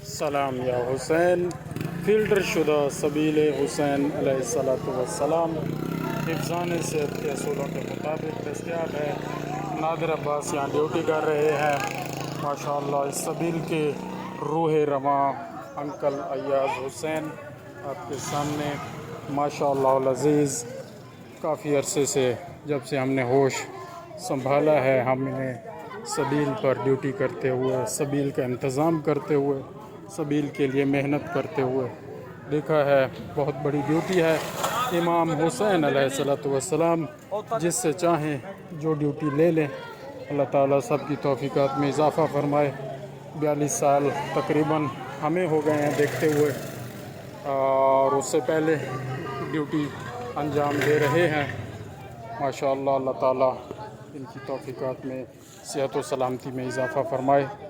سلام یا حسین، فلٹر شدہ سبیل حسین علیہ السلام حفظان صحت کے اصولوں کے مطابق دستیاب ہے۔ نادر عباس یہاں ڈیوٹی کر رہے ہیں ماشاءاللہ۔ اس سبیل کے روح رواں انکل ایاز حسین آپ کے سامنے ماشاءاللہ العزیز، کافی عرصے سے جب سے ہم نے ہوش سنبھالا ہے، ہم انہیں سبیل پر ڈیوٹی کرتے ہوئے، سبیل کا انتظام کرتے ہوئے، سبیل کے لیے محنت کرتے ہوئے دیکھا ہے۔ بہت بڑی ڈیوٹی ہے۔ امام حسین علیہ السلام جس سے چاہیں جو ڈیوٹی لے لیں، اللہ تعالیٰ سب کی توفیقات میں اضافہ فرمائے۔ 42 سال تقریباً ہمیں ہو گئے ہیں دیکھتے ہوئے، اور اس سے پہلے ڈیوٹی انجام دے رہے ہیں ماشاءاللہ۔ اللہ تعالیٰ ان کی توفیقات میں، صحت و سلامتی میں اضافہ فرمائے۔